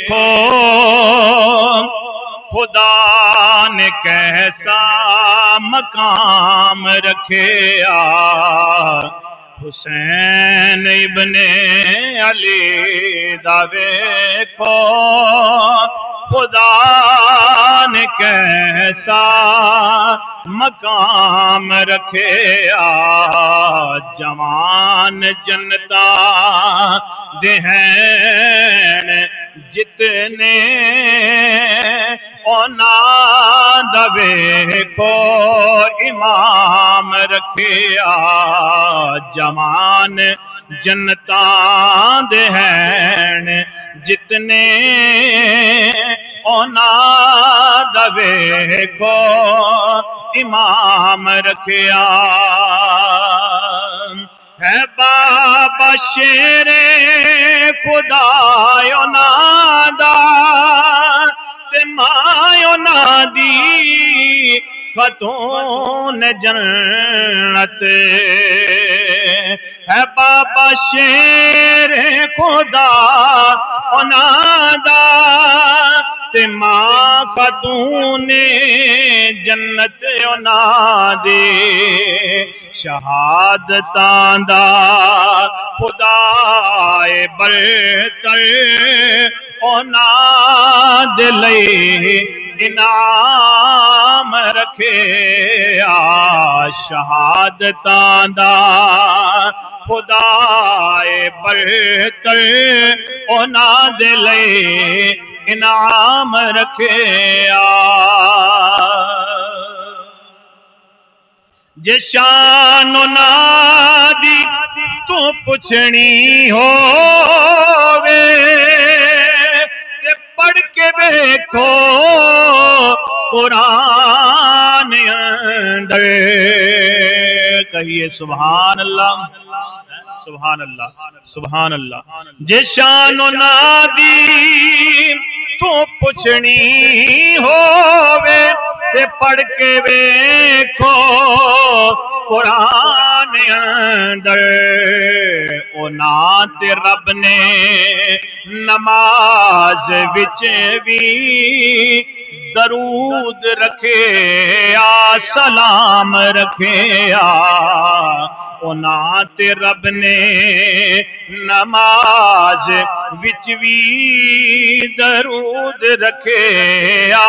دیکھو خدا نے کیسا مقام رکھیا حسین ابن علی دا ویکھو خدا نے کیسا مقام رکھیا جوان جنتا دہن جتنے اولاد ویکھو امام رکھیا جوان جنتا دہن جتنے اولاد ویکھو امام رکھیا ہے بابا شیر خدا نادا تے ماں نادی خاتون جنت ہے بابا شیر خدا نادا تے ماں خاتون جنت نادے شہادتاں دا خدائے برتر اولاد لئی انعام رکھیا شہادتاں دا خدائے برتر اولاد لئی انعام رکھیا جے شان نادی تو پچھنی ہووے تے پڑھ کے دیکھو قرآن اندر کہیے سبحان اللہ سبحان اللہ سبحان اللہ جے شان نادی تو پچھنی ہووے تے پڑھ کے ویکھو قرآن اندر او نات رب نے نماز وچ بھی درود رکھیا سلام رکھیا او نات رب نے نماز وچ بھی درود رکھیا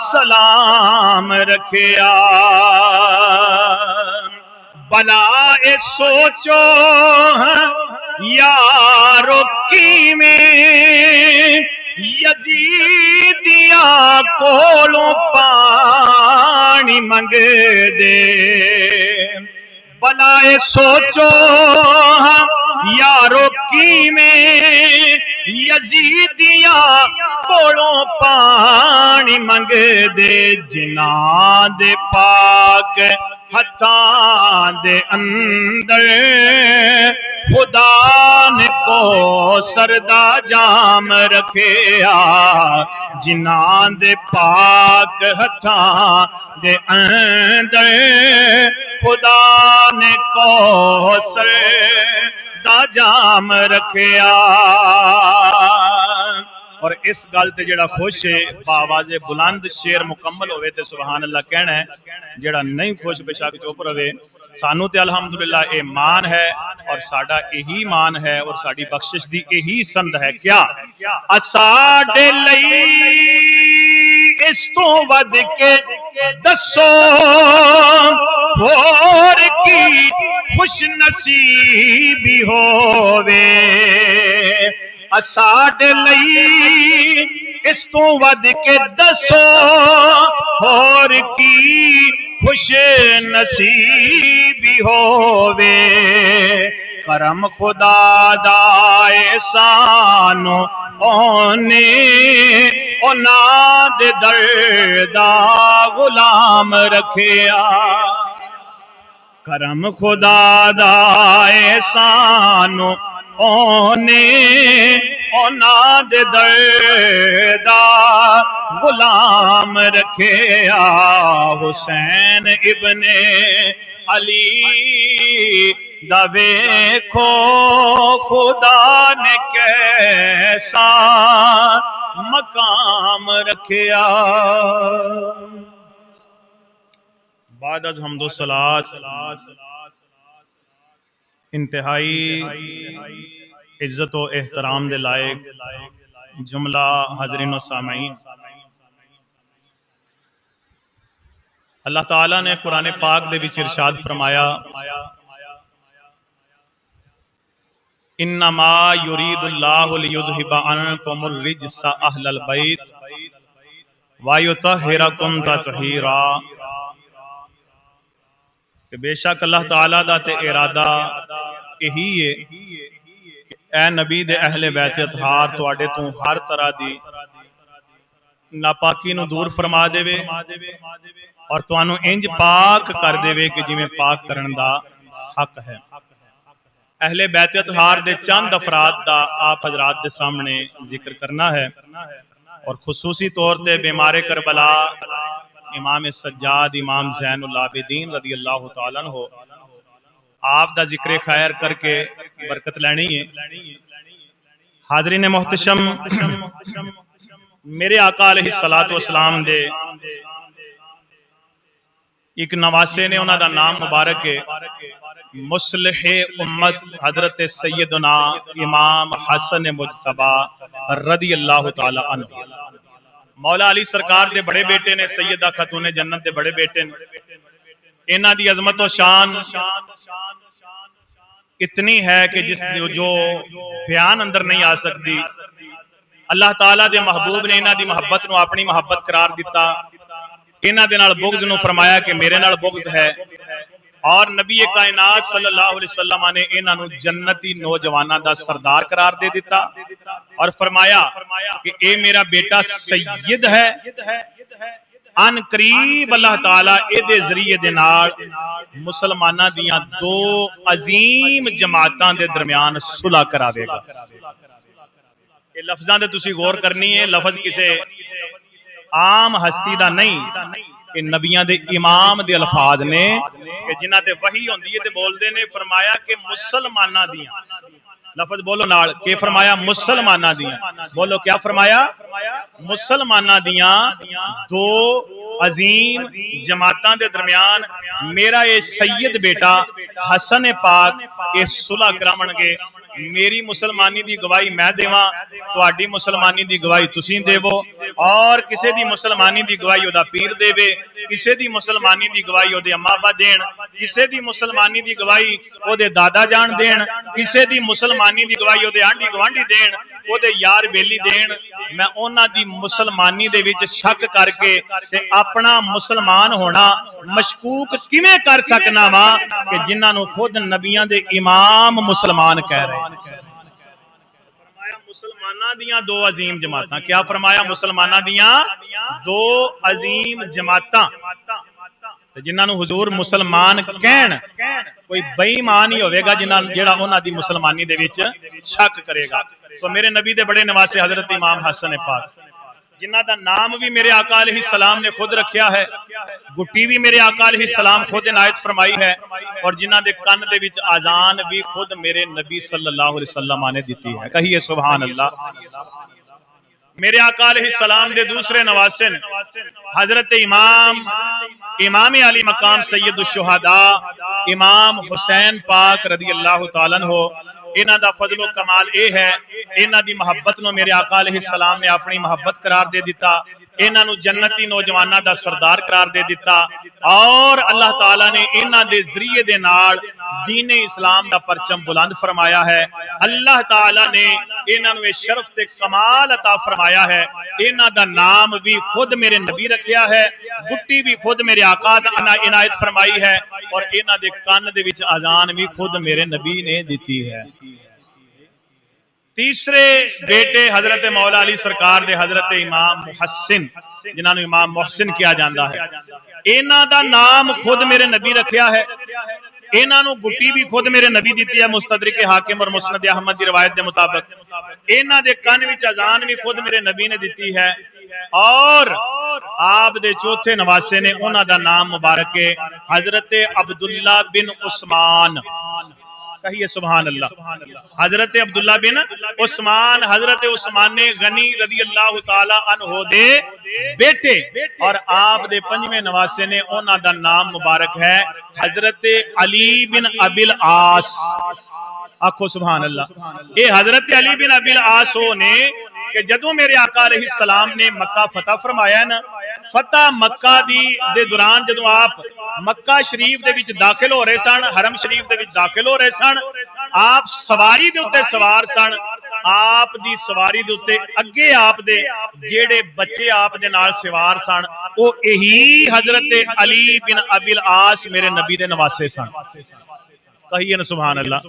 سلام رکھیا بلا اے سوچو یارو کیویں یزیدیاں کولوں پانی منگ دے بلا اے سوچو یارو کیویں یزیدیاں کولوں پانی منگ دے جنہاں دے پاک ہتھاں دے اندر خدا نے کوثر دا جام رکھیا جنہاں دے پاک ہتھاں دے اندر خدا نے کوثر دا جام رکھیا اور اس گل تے جڑا خوش ہے باواز بلند شیر مکمل ہوئے تے سبحان اللہ کہنا ہے جڑا نہیں خوش بے شک چپ رہے سانو تے الحمدللہ ایمان ہے اور ساڈا یہی مان ہے اور ساڈی بخشش دی یہی سند ہے کیا اساڈے لئی اس تو ود کے دسو اور کی خوش نصیبی ہووے اساڈے لئی اس تو ود کے دسو اور کی خوش نصیبی ہووے کرم خدا دا احسانو اونے اولاد دردا غلام رکھیا کرم خدا دا احسانو اونے اولاد دردا غلام رکھیا حسین ابن علی دا ویکھو خدا نے کیسا مقام رکھیا۔ بعد از حمد و صلات انتہائی عزت و احترام دے لائق جملہ حاضرین و سامعین، اللہ تعالیٰ نے قرآن پاک دے وچ ارشاد فرمایا انما یرید اللہ لیذھب عنکم الرجس اہل البیت ویطہرکم تطہیرا، کہ بے شک اللہ تعالیٰ دا تے ارادہ یہی ہے کہ اے نبی دے اہل بیت اطہار تواڈے تو ہر طرح دی ناپاکی نو دور فرما دے وے اور توانو انج پاک کر دے وے کہ جویں پاک کرن دا حق ہے۔ اہل بیت اطہار دے چند افراد دا آپ حضرات دے سامنے ذکر کرنا ہے، اور خصوصی طور تے بیمار کربلا امام سجاد امام زین العابدین رضی اللہ تعالیٰ عنہ آپ دا ذکر خیر کر کے برکت لینی ہے۔ حاضرین محتشم، میرے آقا علیہ السلام دے ایک نواسے نے انہاں دا نام مبارک ہے مصلح امت حضرت سیدنا امام حسن مجتبی رضی اللہ تعالی عنہ۔ مولا علی سرکار دے بڑے بیٹے نے، سیدہ خاتون جنت دے بڑے بیٹے نے، انہاں دی عظمت و شان اتنی ہے کہ جو بیان اندر نہیں آ سکتی۔ اللہ تعالیٰ دے محبوب نے انہاں دی محبت نو اپنی محبت قرار دیتا، انہاں دے نال بغض نو فرمایا کہ میرے نال بغض ہے، اور نبی کائنات صلی اللہ علیہ وسلم نے انہاں نو جنتی نوجواناں دا سردار قرار دے دیتا اور فرمایا کہ اے میرا بیٹا سید ہے، ان قریب اللہ تعالیٰ اے دے ذریعے دے نال مسلماناں دیاں دو عظیم جماعتاں دے درمیان صلح کراوے گا۔ یہ لفظاں دے تسی غور کرنی ہے، لفظ کسے عام ہستی دا نہیں، کہ نبیاں دے امام دے الفاظ نے کہ جنہاں تے وحی ہوندی ہے تے بول دے نے، فرمایا کہ مسلماناں دیاں، لفظ بولو نال، کہ فرمایا مسلماناں دیاں، بولو کیا فرمایا؟ مسلماناں دیاں دو عظیم جماعتاں دے درمیان میرا یہ سید بیٹا حسن پاک یہ صلح کراون گے۔ میری مسلمانی دی گواہی میں دیواں، تواڈی مسلمانی دی گواہی تسی دیو، اور کسے دی مسلمانی دی گواہی او دا پیر دے وے، کسے دی مسلمانی دی گواہی او دے اما ابا دین، کسے دی مسلمانی دی گواہی او دے دادا جان دین، کسے دی مسلمانی دی گواہی او دے آنڈی گوانڈی دین، او دے یار بیلی دین۔ میں انہاں دی مسلمانی دے وچ شک کر کے تے اپنا مسلمان ہونا مشکوک کیویں کر سکنا وا کہ جنہاں نو خود نبیاں دے امام مسلمان کہہ رہے ہیں۔ فرمایا مسلماناں دیاں دو عظیم جماعتاں، کیا فرمایا؟ مسلماناں دیاں دو عظیم جماعتاں، جنہاں نو حضور مسلمان کہن، کوئی بے ایمان ہی ہوئے گا جڑا انہاں دی مسلمانی دے وچ شک کرے گا۔ تو میرے نبی دے بڑے نواسے حضرت امام حسن پاک، جنہاں دا نام بھی میرے آقا علیہ السلام نے خود رکھیا ہے، گٹی بھی میرے آقا علیہ السلام خود عنایت فرمائی ہے، اور جنہاں دے کن دے وچ آذان بھی خود میرے نبی صلی اللہ علیہ وسلم نے دیتی ہے۔ کہیے سبحان اللہ۔ میرے آقا علیہ السلام دے دوسرے نواسے نے حضرت امام علی مقام سید الشہداء امام حسین پاک رضی اللہ تعالیٰ عنہ۔ انہاں دا فضل و کمال اے ہے، انہاں دی محبت نو میرے آقا علیہ السلام نے اپنی محبت قرار دے دیتا، انہاں نو جنتی نوجواناں دا سردار قرار دے دیتا، اور اللہ تعالیٰ نے انہاں دے ذریعے دے نال دین اسلام دا پرچم بلند فرمایا ہے۔ اللہ تعالیٰ نے انہاں نو شرف تے کمال عطا فرمایا ہے۔ انہاں دا نام بھی خود میرے نبی رکھیا ہے، گٹی بھی خود میرے آقا عنایت فرمائی ہے، اور انہاں دے کان دے وچ اذان بھی خود میرے نبی نے دیتی ہے۔ تیسرے بیٹے حضرت مولا علی سرکار دے حضرت امام محسن، جنہاں نو امام محسن کیا جاندا ہے، انہاں دا نام خود میرے نبی رکھیا ہے، انہاں نو گٹی بھی خود میرے نبی دیتی ہے مستدرک حاکم اور مسند احمد دی روایت دے مطابق. انہاں دے کان وچ اذان بھی خود میرے نبی نے دیتی ہے. اور آپ دے چوتھے نواسے نے انہاں دا نام مبارک ہے حضرت عبداللہ بن عثمان. کہیے سبحان اللہ. حضرت عبداللہ بن عثمان، حضرت عثمان غنی رضی اللہ تعالی عنہ دے بیٹے، اور آپ دے پنجویں نواسے نے انہاں دا نام مبارک ہے حضرت علی بن ابی العاص. آکھو سبحان اللہ. اے حضرت علی بن ابی العاص نے کہ جدوں میرے آقا علیہ السلام نے مکہ فتح فرمایا نا، فتح مکہ دے دوران جدوں آپ مکہ شریف دے وچ داخل ہو رہے سن، حرم شریف دے وچ داخل ہو رہے سن، آپ سواری دے اوتے سوار سن. آپ دی سواری دے اوتے اگے آپ دے جیڑے بچے آپ دے نال سوار سن او یہی حضرت علی بن ابی العاص میرے نبی دے نواسے سن. کہیے نا سبحان اللہ.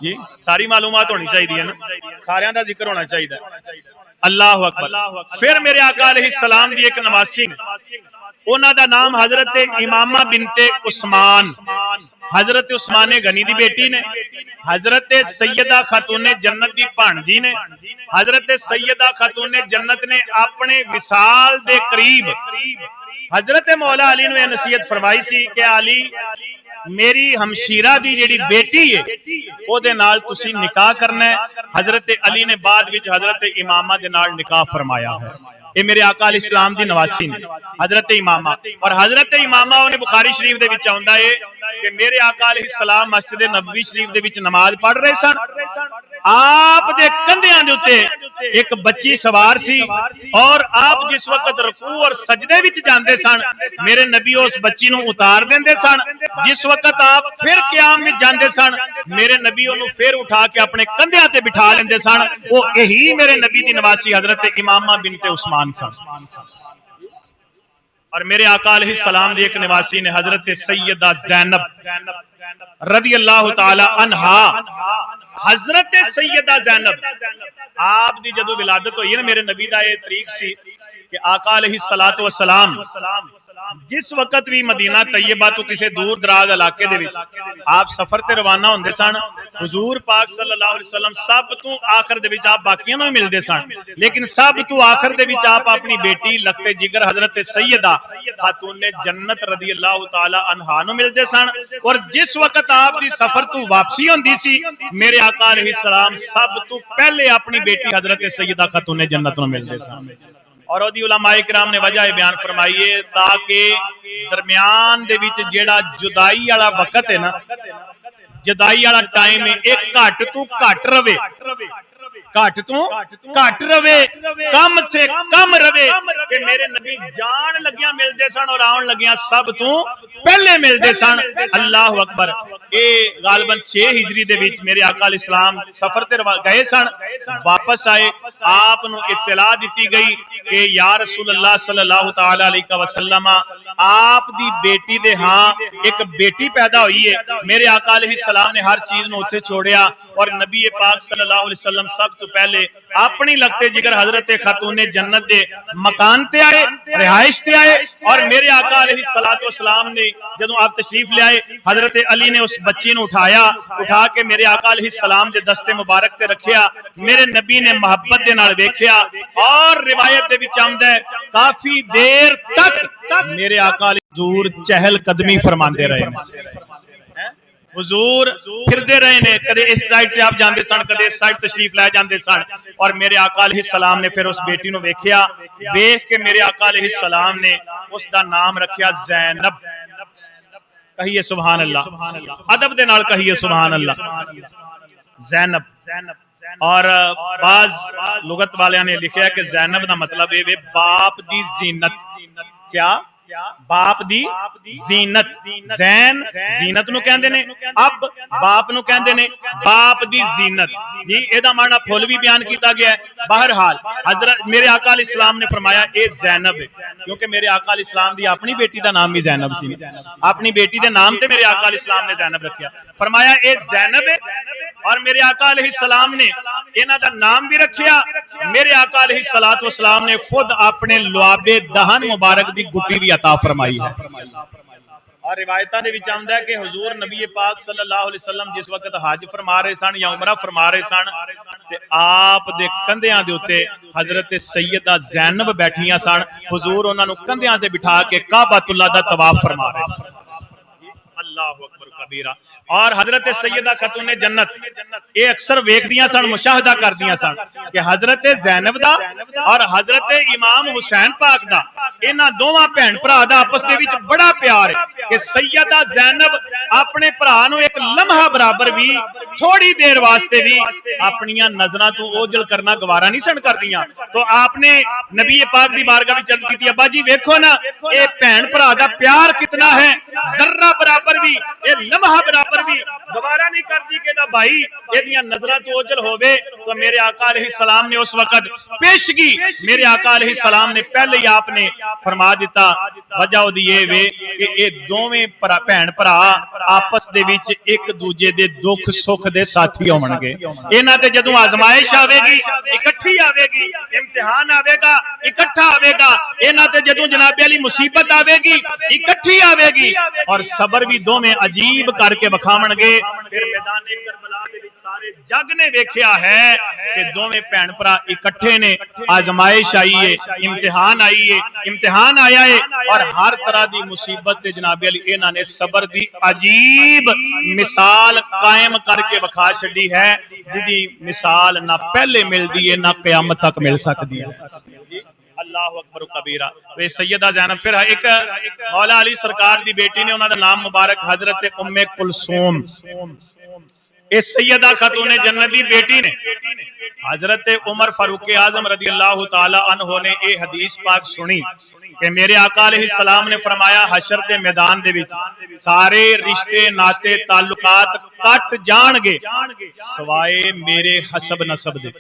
جی ساری معلومات ہونی چاہیے نا، سارے دا ذکر ہونا چاہیے. اللہ اکبر. پھر میرے آقا علیہ السلام دی ایک نواسی نے، انہاں دا نام حضرت امامہ بنت عثمان، حضرت عثمان غنی دی بیٹی نے، حضرت سیدہ خاتون جنت دی بھانجی نے. حضرت سیدہ خاتون جنت نے اپنے وصال دے قریب حضرت مولا علی نے نصیحت فرمائی سی کہ علی میری ہمشیرہ دی جیڑی بیٹی ہے او دے نال تسی نکاح کرنا ہے. حضرت علی نے بعد وچ حضرت امامہ دے نال نکاح فرمایا ہے. اے میرے آقا علیہ السلام دی نواسی نے حضرت امامہ. اور حضرت امامہ انہیں بخاری شریف دے وچ آوندا ہے کہ میرے آقا علیہ السلام مسجد نبوی شریف دے وچ نماز پڑھ رہے سن، آپ دے کندھیاں دے اوتے ایک بچی سوار سی، اور آپ جس وقت رکوع اور سجدے وچ جاندے سن میرے نبی اس بچی نو اتار دیندے سن. جس وقت آپ پھر قیام وچ جاندے سن میرے نبی انہوں پھر اٹھا کے اپنے کندھیاں تے بٹھا لیندے سن. وہ یہی میرے نبی دی نواسی حضرت امامہ بنت عثمان سن. اور میرے آقا علیہ السلام دی ایک نواسی نے حضرت سیدہ زینب رضی اللہ تعالی عنہا. حضرت سیدہ زینب آپ دی جدو ولادت ہوئی ہے نا، میرے نبی دا یہ طریق سی کہ آقا علیہ السلام جس وقت بھی مدینہ طیبہ تو کسی دور دراز علاقے دے وچ آپ سفر تے روانہ ہوندے سن، حضور پاک صلی اللہ علیہ وسلم سب تو آخر دے وچ آپ باقیاں نوں ملدے سن، لیکن سب تو آخر دے وچ آپ اپنی بیٹی لخت جگر حضرت سیدہ خاتون جنت رضی اللہ تعالی عنہا نوں ملدے سن. اور جس وقت آپ دی سفر تو واپسی ہوندی سی میرے آقا علیہ السلام سب تو پہلے اپنی بیٹی حضرت سیدہ خاتون جنت نوں ملدے سن. اور او دی علماء کرام نے وجہ بیان فرمائیے تاکہ درمیان دے وچ جیڑا جدائی والا وقت ہے نا، جدائی والا ٹائم ہے، ایک گھٹ تو گھٹ رہے، گھٹ تو گھٹ رہے، کم سے کم رہے کہ میرے نبی جان لگیاں ملدے سن اور آن لگیاں سب تو پہلے ملدے سن. اللہ اکبر. اے غالباً 6 ہجری دے وچ میرے آقا علیہ السلام سفر تے گئے سن، واپس آئے، آپ نو اطلاع دیتی گئی کہ یا رسول اللہ صلی اللہ تعالی علیہ وسلم آپ دی بیٹی دے ہاں ایک بیٹی پیدا ہوئی ہے. میرے آقا علیہ السلام نے ہر چیز نو اتھے چھوڑیا اور نبی پاک صلی اللہ علیہ وسلم سب تو پہلے اپنی لگتے جگر حضرت خاتون جنت دے مکان تے آئے، رہائش تے آئے. اور میرے آقا علیہ السلام نے جدوں آپ تشریف لے آئے حضرت علی نے اس بچی نو اٹھا کے میرے آقا علیہ السلام دے دستے مبارک تے رکھیا. میرے نبی نے محبت دے نال ویکھیا اور روایت دے وچ آندا ہے کافی دیر تک میرے آقا علیہ حضور چہل قدمی فرماندے رہے. حضور پھردے رہے نے، کدے اس سائٹ تے آپ جاندے سن، کدے اس سائٹ تشریف لے جاندے سن. اور میرے آقا علیہ السلام نے پھر اس بیٹی نو ویکھیا، ویکھ کے میرے آقا علیہ السلام نے اس دا نام رکھیا زینب. کہیے سبحان اللہ. ادب دے نال کہیے سبحان اللہ. زینب. اور بعض لغت والیاں نے لکھیا کہ زینب دا مطلب ہے باپ دی زینت. کیا؟ باپ دی زینت. زین زینت نو کہندے نے، اب باپ نو کہندے نے باپ دی زینت. جی اے دا معنی پھول بھی بیان کیتا گیا ہے. بہرحال حضرت میرے آقا علیہ السلام نے فرمایا اے زینب ہے، کیونکہ میرے آقا علیہ السلام دی اپنی بیٹی دا نام بھی زینب سی. اپنی بیٹی دے نام تے میرے آقا علیہ السلام نے زینب رکھیا. فرمایا اے زینب ہے، اور میرے آقا علیہ السلام نے انہاں دا نام بھی رکھیا. میرے آقا علیہ السلام نے خود اپنے لعاب دہن مبارک دی گٹی بھی عطا فرمائی ہے. اور روایتاں دے وچ آندا ہے کہ حضور نبی پاک صلی اللہ علیہ وسلم جس وقت حج فرما رہے سن یا عمرہ فرما رہے سن تے آپ دے کندھیاں دے اوتے حضرت سیدہ زینب بیٹھیاں سن. حضور انہاں نو کندھیاں تے بٹھا کے کعبۃ اللہ دا طواف فرما رہے سن. اللہ اکبر کبیرہ. اور حضرت سیدہ خاتون جنت یہ اکثر ویکھدیاں سن, مشاہدہ کردیاں سن کہ حضرت زینب دا اور حضرت امام حسین پاک دا انہاں دوواں بہن بھرا دا آپس دے وچ بڑا پیار ہے کہ سیدہ زینب اپنے بھرا نو ایک لمحہ برابر بھی تھوڑی دیر واسطے بھی اپنیاں نظراں تو اوجل کرنا گوارا نہیں سن کردیاں. تو آپ نے نبی پاک دی بارگاہ وچ عرض کیتی ابا جی ویکھو نا اے بہن بھرا دا پیار کتنا ہے, ذرہ برابر بھی اے لمحہ برابر بھی گوارا نہیں کرتی کہ دا بھائی ایدیاں نظراں تو اوجل ہووے. تو میرے آقا علیہ السلام نے اس وقت پیشگی میرے آقا علیہ السلام نے پہلے ہی آپ نے فرما دیتا وجہ دیئے وے کہ اے دوویں بہن بھرا آپس دے وچ ایک دوجے دے دکھ سکھ دے ساتھی ہون گے. انہاں تے جدوں آزمائش آوے گی اکٹھی آوے گی, امتحان آوے گا اکٹھا آوے گا, انہاں تے جدوں جناب علی مصیبت آوے گی اکٹھی آوے گی, اور صبر بھی دوویں عجیب کر کے بکھاون گے. پھر میدان کربلا دے وچ سارے جگ نے ویکھیا ہے کہ دوویں بہن بھرا اکٹھے نے, آزمائش آئی ہے, امتحان آئی ہے, امتحان آیا ہے, اور ہر طرح دی مصیبت تے جناب علی انہاں نے صبر دی عجیب مثال قائم کر کے بکھا چھڈی ہے جدی مثال نہ پہلے ملدی ہے نہ قیامت تک مل سکدی ہے. اللہ اکبر کبیرہ. تو یہ سیدہ زینب. پھر ایک مولا علی سرکار دی بیٹی نے, انہاں دا نام مبارک حضرت ام کلثوم, اس سیدہ خاتون جنت دی بیٹی نے حضرت عمر فاروق اعظم رضی اللہ تعالی عنہ نے یہ حدیث پاک سنی کہ میرے آقا علیہ السلام نے فرمایا حشر دے میدان دے وچ سارے رشتے ناتے تعلقات کٹ جان گے سوائے میرے حسب نسب دے,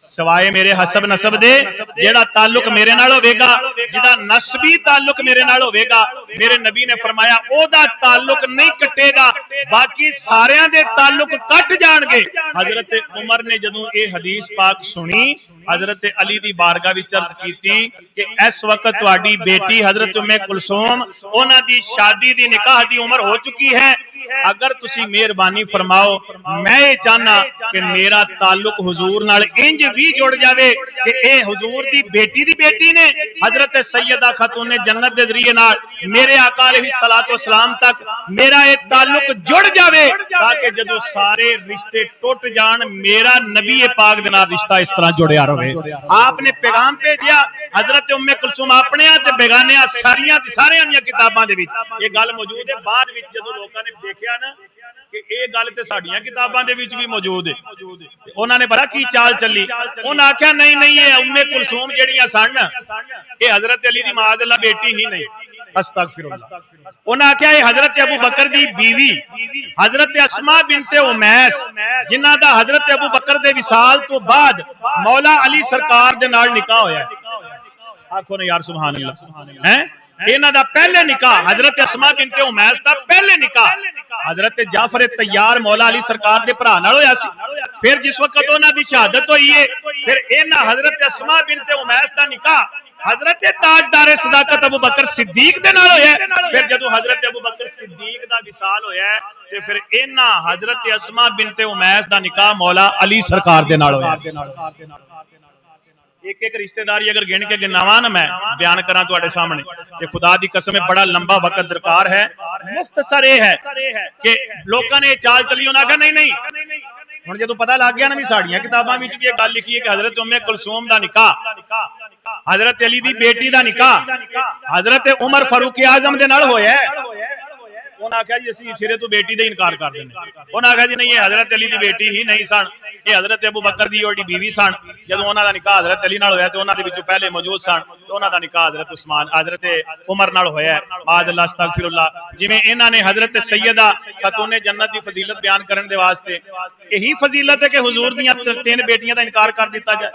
سوائے میرے حسب نسب دے. جیڑا تعلق میرے نال ہوے گا, جدا نسبی تعلق میرے نال ہوے گا, میرے نبی نے فرمایا او دا تعلق نہیں کٹے گا, باقی ساریاں دے تعلق کٹ جان گے. حضرت عمر نے جدوں اے حدیث پاک سنی حضرت علی دی بارگاہ وچ عرض کیتی کہ اس وقت تہاڈی بیٹی حضرت ام کلثوم انہاں دی شادی دی نکاح دی عمر ہو چکی ہے, اگر تسی مہربانی فرماؤ میں یہ چاہنا کہ میرا تعلق حضور نال انج بھی جڑ جاوے کہ اے حضور دی بیٹی نے حضرت سیدہ خاتون جنت دے ذریعے نال میرے آقا علیہ الصلوۃ والسلام تک میرا یہ تعلق جڑ جاوے تاکہ جدو سارے رشتے ٹوٹ جان میرا نبی پاک دے نال رشتہ اس طرح جڑیا رہے. آپ نے پیغام بھیجیا حضرت ام کلثوم اپنے تے بیگانیاں ساریاں دی کتاباں دے وچ یہ گل موجود ہے. بعد وچ جدو لوکاں نے دیکھیا نا کہ اے گل تے ساڈیاں کتاباں دے وچ بھی موجود ہے, انہاں نے بڑا کی چال چلی, انہاں آکھیا نہیں یہ ام کلثوم جڑیاں سن اے حضرت علی دی معاذ اللہ بیٹی ہی نہیں, استغفر اللہ. انہاں آکھیا اے حضرت ابو بکر دی بیوی حضرت اسماء بنت امیس جنہاں دا حضرت ابو بکر دے وصال تو بعد مولا علی سرکار دے نال نکاح ہویا ہے. آکھو نا یار سبحان اللہ. ہیں انہاں دا پہلے نکاح حضرت اسماء بنت امیس دا پہلے نکاح حضرت جعفر تیار مولا علی سرکار دے بھرا نال ہویا سی. پھر جس وقت انہاں دی شہادت ہوئی ہے پھر انہاں حضرت اسماء بنت امیس دا نکاح حضرت تاجدار صداقت ابو بکر صدیق دے نال ہویا ہے. پھر جدوں حضرت ابو بکر صدیق دا وصال ہویا ہے تے پھر انہاں حضرت اسماء بنت امیس دا نکاح مولا علی سرکار دے نال ہویا ہے. ایک ایک رشتہ داری اگر گن کے گناواں نا میں بیان کراں تواڈے سامنے کہ خدا دی قسم بڑا لمبا وقت درکار ہے. مختصر یہ ہے کہ لوکاں نے چال چلی انہاں کہا نہیں ہن جدوں پتہ لگ گیا نا بھی ساڈیاں کتاباں وچ بھی یہ گل لکھی ہے کہ حضرت ام کلثوم دا نکاح حضرت علی دی بیٹی دا نکاح حضرت عمر فاروق اعظم دے نال ہویا ہے. انہاں کہا جی اسی سرے تو بیٹی دے انکار کر دینے. انہاں کہا جی نہیں یہ حضرت علی دی بیٹی ہی نہیں سن, یہ حضرت ابو بکر دی اوڑی بیوی سن. جدوں انہاں دا نکاح حضرت علی نال ہویا تے انہاں دے وچوں پہلے موجود سن تے انہاں دا نکاح حضرت عثمان حضرت عمر نال ہویا ہے. معاذ اللہ استغفر اللہ. جویں انہاں نے حضرت سیدہ خاتون جنت دی فضیلت بیان کرن دے واسطے یہی فضیلت ہے کہ حضور دیاں تین بیٹیاں دا انکار کر دیتا جائے.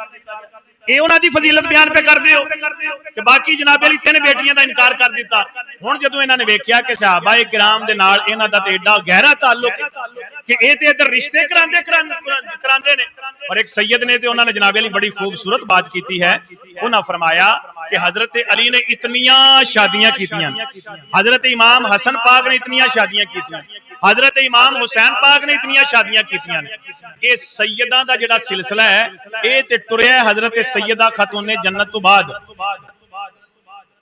اے انہاں دی فضیلت بیان پہ کر دیو کہ باقی جناب علی تین بیٹیاں دا انکار کر دیتا. ہن جدوں انہاں نے ویکھیا کہ صحابہ کرام دے نال انہاں دا تے ایڈا گہرا تعلق کہ اے تے ادھر رشتے کراندے نے. اور ایک سید نے تے انہاں نے جناب علی بڑی خوبصورت بات کیتی ہے. انہاں فرمایا کہ حضرت علی نے اتنیاں شادیاں کیتیاں، حضرت امام حسن پاک نے اتنیاں شادیاں کیتیاں، حضرت امام حسین پاک نے اتنیاں شادیاں کیتیاں نے۔ یہ سیدہ دا جڑا سلسلہ ہے یہ تے ٹریا ہے حضرت سیدہ خاتون جنت تو بعد۔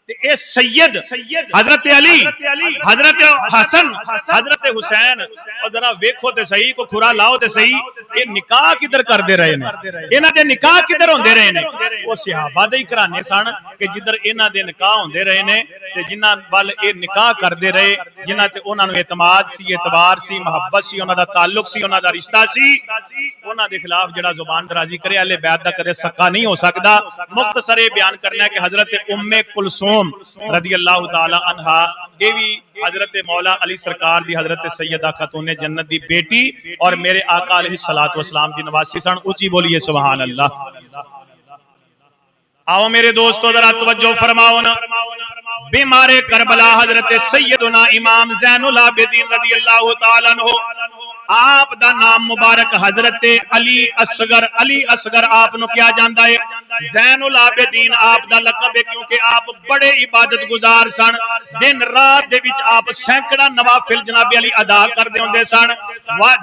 اے سید حضرت علی، حضرت حسن، حضرت حسین، اور ذرا ویکھو تے صحیح، کو کھرا لاؤ تے صحیح، یہ نکاح کدھر کر دے رہے ہیں؟ انہاں دے نکاح کدھر ہوندے رہے نے؟ وہ صحابہ دے گھرانے سن کہ جدھر انہاں دے نکاح ہوندے رہے نے تے جنہاں وال اے نکاح کردے رہے، جنہاں تے انہاں نو اعتماد سی، اعتبار سی، محبت سی، انہاں دا تعلق سی، انہاں دا رشتہ سی، انہاں دے خلاف جڑا زبان درازی کرے اہل بیت دا کدے سکا نہیں ہو سکدا۔ مختصر بیان کرنا ہے کہ حضرت ام کلثوم رضی اللہ تعالی عنہا، یہ بھی حضرت مولا علی سرکار دی حضرت سیدہ خاتون جنت دی بیٹی اور میرے آقا علیہ الصلوۃ والسلام دی نواسی سن۔ اونچی بولیے سبحان اللہ۔ آؤ میرے دوستو ذرا توجہ فرماؤ نا، بیمار کربلا حضرت سیدنا امام زین العابدین رضی اللہ تعالی عنہ، آپ دا نام مبارک حضرت علی اصغر، علی اصغر آپ نو کیا جاندا ہے؟ زین العابدین آپ دا لقب ہے کیونکہ آپ بڑے عبادت گزار سن، دن رات دے وچ آپ سینکڑا نوافل جناب علی ادا کر دے ہوندے سن،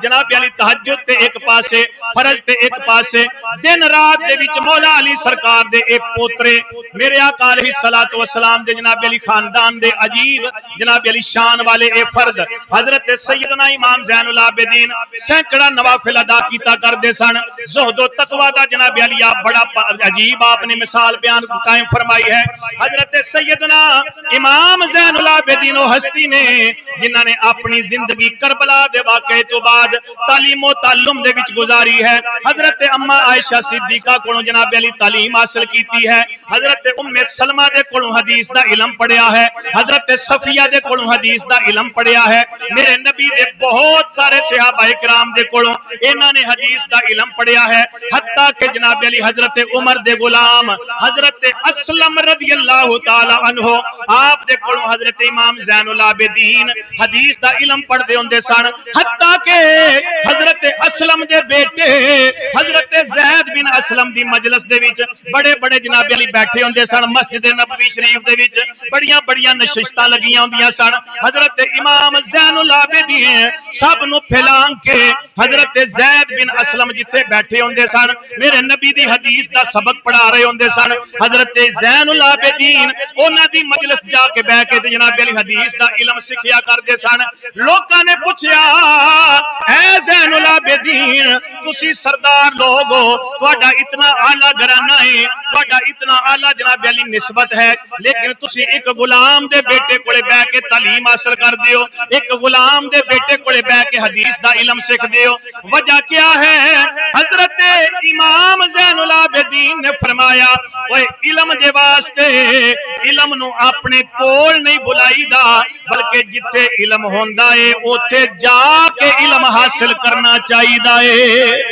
جناب علی تہجد تے ایک پاسے، فرض تے ایک پاسے، دن رات دے وچ مولا علی سرکار دے ایک پوترے میرے آقا علیہ الصلوۃ والسلام دے جناب علی خاندان دے عجیب جناب علی شان والے اے فرد حضرت سیدنا امام زین العابدین سینکڑا نوافل ادا کیتا کر دے سن۔ زہد و تقوی دا جناب علی آپ بڑا عجیب آپ نے مثال بیان قائم فرمائی ہے۔ حضرت سیدنا امام زین العابدین و ہستی نے جنہاں نے اپنی زندگی کربلا دے واقعے تو بعد تعلیم و تعلم دے وچ گزاری ہے۔ حضرت اما عائشہ صدیقہ کو جناب علی تعلیم حاصل کیتی ہے، حضرت ام سلمہ دے کولوں حدیث دا علم پڑھیا ہے، حضرت صفیہ دے کولوں حدیث دا علم پڑھیا ہے، میرے نبی دے بہت سارے صحابہ کرام دے کولوں انہاں نے حدیث دا علم پڑھیا ہے، حتیٰ کہ جناب علی حضرت عمر دے غلام حضرت اسلم رضی اللہ تعالی عنہ آپ دے کولوں حضرت امام زین العابدین حدیث دا علم پڑھ دے ہوندے سن، حتیٰ کہ حضرت اسلم دے بیٹے حضرت زید بن اسلم دی مجلس دے وچ بڑے بڑے جناب علی بیٹھے ہوندے سن، مسجد نبوی شریف دے وچ بڑیاں بڑیاں نشستاں لگیاں ہوندیاں سن، حضرت امام زین العابدین سب نو پھیلان کے حضرت زید بن اسلم جتھے بیٹھے ہوندے سن میرے نبی دی حدیث دا سبق پڑھا رہے ہوندے سن، حضرت زین العابدین انہاں دی مجلس جا کے بیٹھ کے جناب علی حدیث دا علم سکھیا کردے سن۔ لوکاں نے پوچھیا اے زین العابدین تسی سردار لوگ ہو، تہاڈا اتنا اعلی گھرانہ ہے، تہاڈا اتنا اعلی جناب علی نسبت ہے، لیکن تسی ایک غلام دے بیٹے کولے بیٹھ کے تعلیم حاصل کر دیو، ایک غلام دے بیٹے کولے بیٹھ کے حدیث دا علم سکھ دیو، وجہ کیا ہے؟ حضرت امام زین العابدین نے فرمایا اوے علم دے واسطے علم نو اپنے کول نہیں بلائی دا، بلکہ جتھے علم ہوندا ہے اوتھے جا کے علم حاصل کرنا چاہیدا ہے،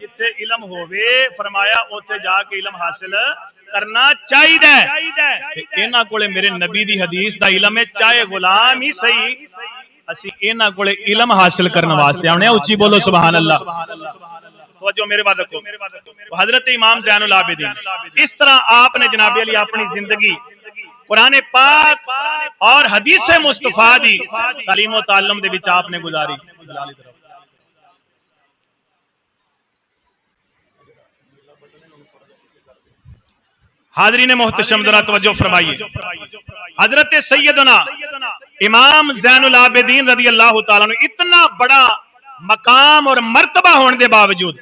جتھے علم ہووے فرمایا اوتھے جا کے علم حاصل کرنا چاہیدا ہے۔ انہاں کولے میرے نبی دی حدیث دا علم ہے، چاہے غلام ہی صحیح، اسی انہاں کولے علم حاصل کرنے واسطے آنے ہیں۔ اونچی بولو سبحان اللہ۔ توجہ میرے بات رکھو، حضرت امام زین العابدین اس طرح آپ نے جناب علی اپنی زندگی قرآن پاک اور حدیث مصطفیٰ دی تعلیم و تعلم دے وچ آپ نے گزاری۔ حاضرین محتشم ذرا توجہ فرمائیے، حضرت سیدنا امام زین العابدین رضی اللہ تعالیٰ عنہ اتنا بڑا مقام اور مرتبہ ہونے دے باوجود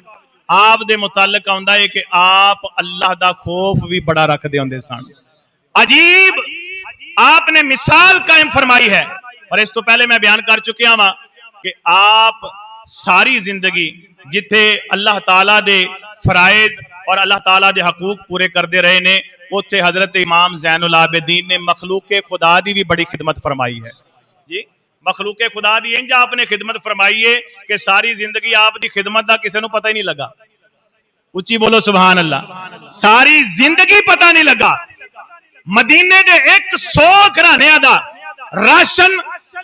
آپ دے متعلق آندا ہے کہ آپ اللہ دا خوف بھی بڑا رکھ دے ہوندے سن۔ عجیب آپ نے مثال قائم فرمائی ہے، اور اس تو پہلے میں بیان کر چکیا ہوں کہ آپ ساری زندگی جتھے اللہ تعالیٰ دے فرائض اور اللہ تعالیٰ دے حقوق پورے کر دے رہے نے، اوتھے حضرت امام زین العابدین نے مخلوق خدا دی بھی بڑی خدمت فرمائی ہے۔ جی مخلوق خدا دی انج آپ نے خدمت فرمائی ہے کہ ساری زندگی آپ دی خدمت دا کسے نو پتہ ہی نہیں لگا۔ اونچی بولو سبحان اللہ۔ ساری زندگی پتہ نہیں لگا۔ مدینے دے 100 گھرانیاں دا راشن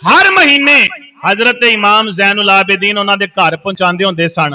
ہر مہینے حضرت امام زین العابدین انہاں دے گھر پہنچاندے ہوندے سن۔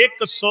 100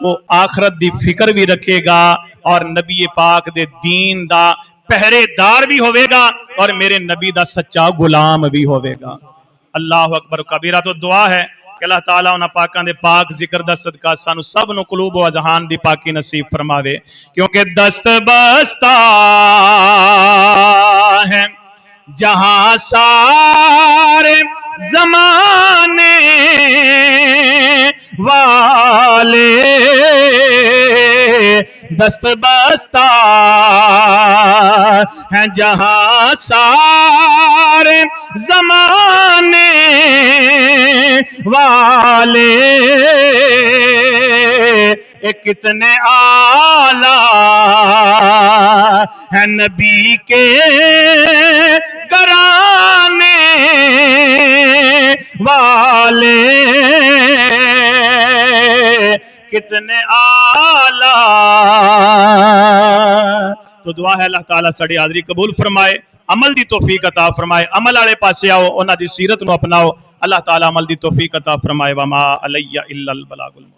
وہ آخرت دی فکر بھی رکھے گا اور نبی پاک دے دین دا پہرے دار بھی ہوئے گا اور میرے نبی دا سچا غلام بھی ہوئے گا۔ اللہ اکبر کبیرہ۔ تو دعا ہے کہ اللہ تعالیٰ انہاں پاکاں دے پاک ذکر دا صدقہ سانو سب نو قلوب و اذہان دی پاکی نصیب فرماوے، کیونکہ دست بستہ ہے جہاں سارے زمانے والے، دست بستہ ہیں جہاں سارے زمانے والے، کتنے اعلیٰ ہیں نبی کے گھرانے والے، کتنے اعلیٰ۔ تو دعا ہے اللہ تعالیٰ ساڈی حاضری قبول فرمائے، عمل دی توفیق عطا فرمائے، عمل والے پاسے آؤ، انہاں دی سیرت نو اپناؤ، اللہ تعالیٰ عمل دی توفیق عطا فرمائے۔ وما علی الا البلاغ المبین۔